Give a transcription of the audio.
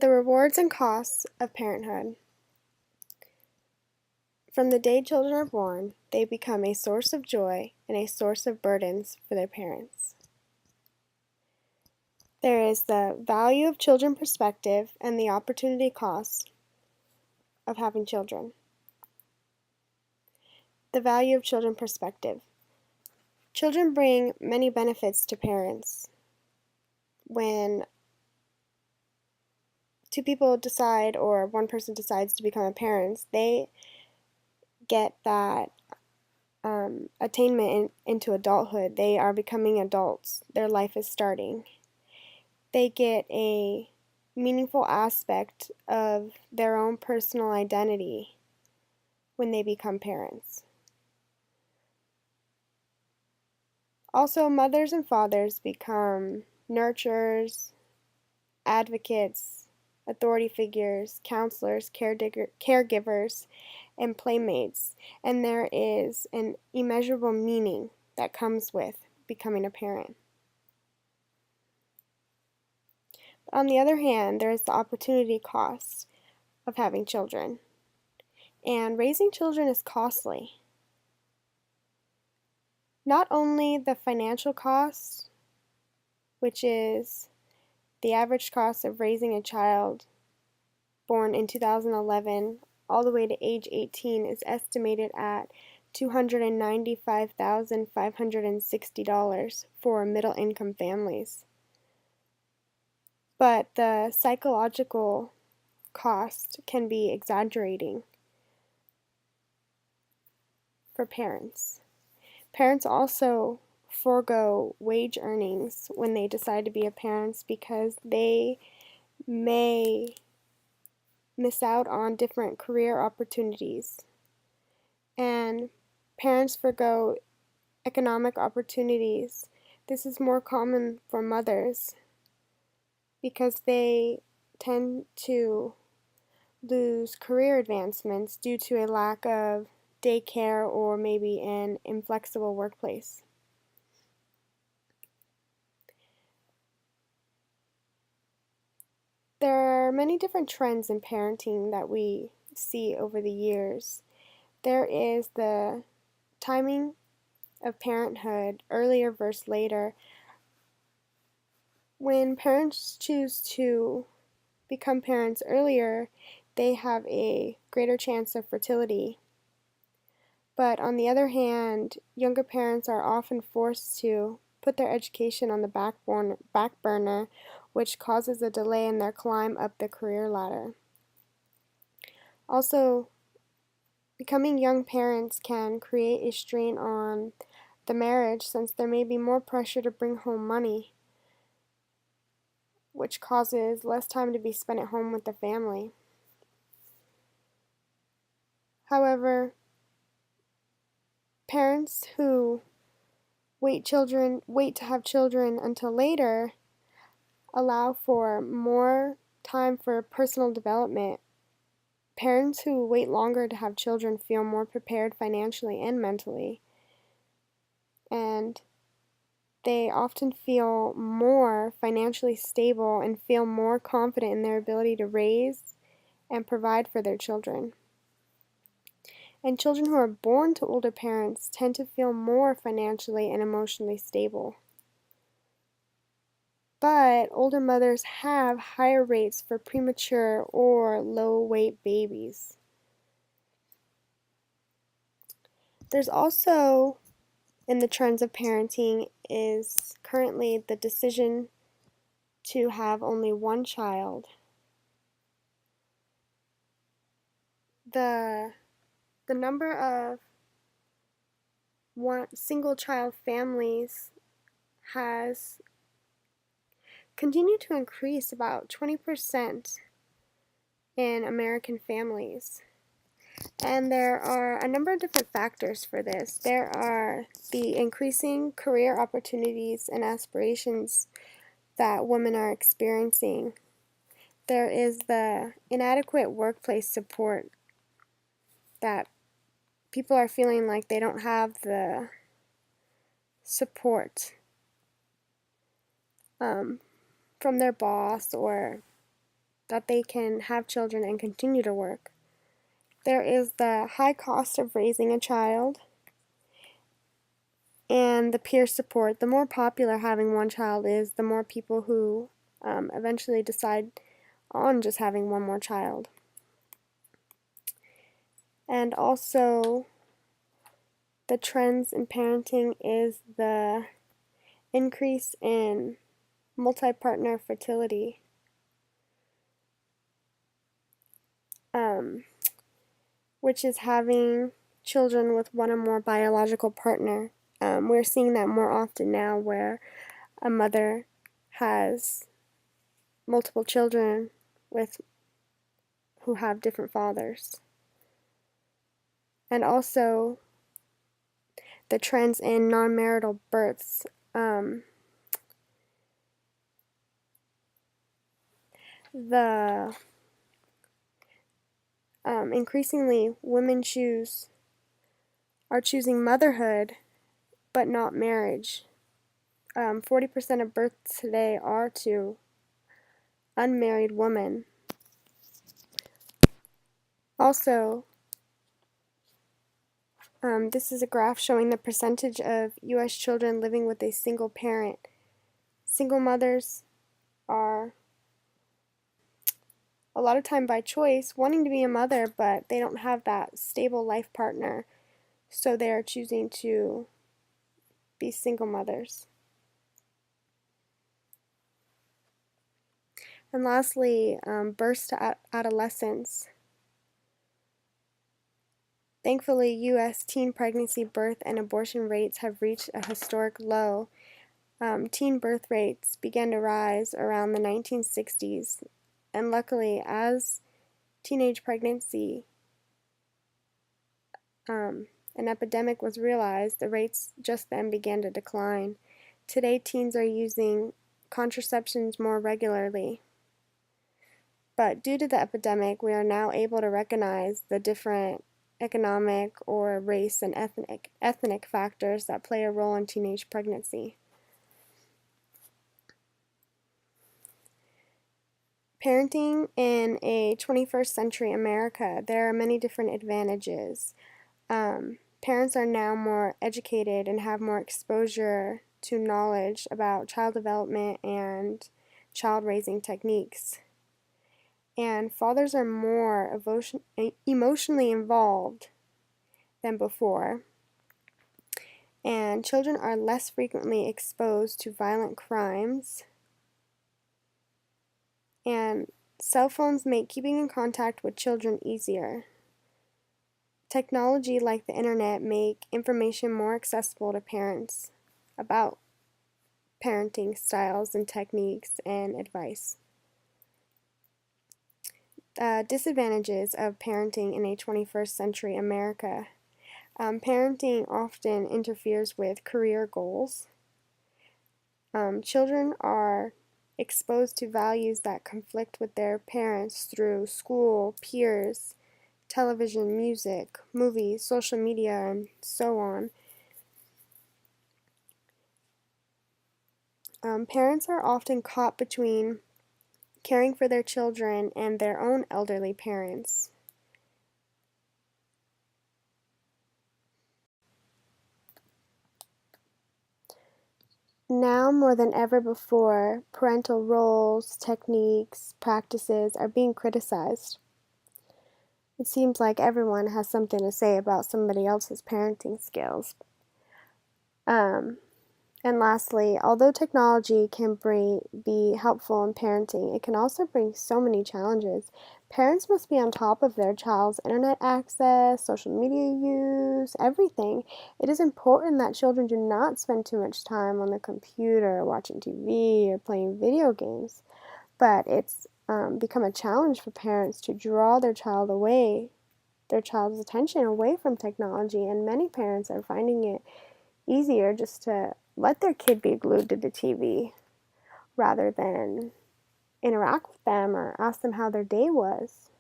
The rewards and costs of parenthood. From the day children are born, they become a source of joy and a source of burdens for their parents. There is the value of children perspective and the opportunity cost of having children. The value of children perspective. Children bring many benefits to parents. When two people decide, or one person decides to become a parent, they get that attainment into adulthood. They are becoming adults. Their life is starting. They get a meaningful aspect of their own personal identity when they become parents. Also, mothers and fathers become nurturers, advocates, authority figures, counselors, caregivers, and playmates, and there is an immeasurable meaning that comes with becoming a parent. But on the other hand, there is the opportunity cost of having children, and raising children is costly. Not only the financial cost, which is the average cost of raising a child born in 2011 all the way to age 18 is estimated at $295,560 for middle-income families. But the psychological cost can be exaggerating for parents. Parents also forego wage earnings when they decide to be a parent because they may miss out on different career opportunities. And parents forego economic opportunities. This is more common for mothers because they tend to lose career advancements due to a lack of daycare or maybe an inflexible workplace. There are many different trends in parenting that we see over the years. There is the timing of parenthood, earlier versus later. When parents choose to become parents earlier, they have a greater chance of fertility. But on the other hand, younger parents are often forced to put their education on the back burner, which causes a delay in their climb up the career ladder. Also, becoming young parents can create a strain on the marriage since there may be more pressure to bring home money, which causes less time to be spent at home with the family. However, parents who wait to have children until later allow for more time for personal development. Parents who wait longer to have children feel more prepared financially and mentally, and they often feel more financially stable and feel more confident in their ability to raise and provide for their children. And children who are born to older parents tend to feel more financially and emotionally stable. But older mothers have higher rates for premature or low-weight babies. There's also, in the trends of parenting, is currently the decision to have only one child. The number of single child families has continued to increase about 20% in American families. And there are a number of different factors for this. There are the increasing career opportunities and aspirations that women are experiencing. There is the inadequate workplace support that people are feeling like they don't have the support from their boss or that they can have children and continue to work. There is the high cost of raising a child and the peer support. The more popular having one child is, the more people who eventually decide on just having one more child. And also, the trends in parenting is the increase in multi-partner fertility, which is having children with one or more biological partner. We're seeing that more often now, where a mother has multiple children who have different fathers. And also the trends in non-marital births. Increasingly, women are choosing motherhood, but not marriage. 40% of births today are to unmarried women. Also, this is a graph showing the percentage of U.S. children living with a single parent. Single mothers are, a lot of time by choice, wanting to be a mother, but they don't have that stable life partner, so they are choosing to be single mothers. And lastly, burst to adolescence. Thankfully, U.S. teen pregnancy, birth, and abortion rates have reached a historic low. Teen birth rates began to rise around the 1960s, and luckily, as teenage pregnancy an epidemic was realized, the rates just then began to decline. Today, teens are using contraceptions more regularly. But due to the epidemic, we are now able to recognize the different economic or race and ethnic factors that play a role in teenage pregnancy. Parenting in a 21st century America, there are many different advantages. Parents are now more educated and have more exposure to knowledge about child development and child raising techniques. And fathers are more emotionally involved than before. And children are less frequently exposed to violent crimes. And cell phones make keeping in contact with children easier. Technology like the internet make information more accessible to parents about parenting styles and techniques and advice. Disadvantages of parenting in a 21st century America. Parenting often interferes with career goals. Children are exposed to values that conflict with their parents through school, peers, television, music, movies, social media, and so on. Parents are often caught between caring for their children and their own elderly parents. Now more than ever before, parental roles, techniques, practices are being criticized. It seems like everyone has something to say about somebody else's parenting skills. And lastly, although technology can be helpful in parenting, it can also bring so many challenges. Parents must be on top of their child's internet access, social media use, everything. It is important that children do not spend too much time on the computer, watching TV, or playing video games. But it's become a challenge for parents to draw their child's attention away from technology, and many parents are finding it easier just to let their kid be glued to the TV rather than interact with them or ask them how their day was.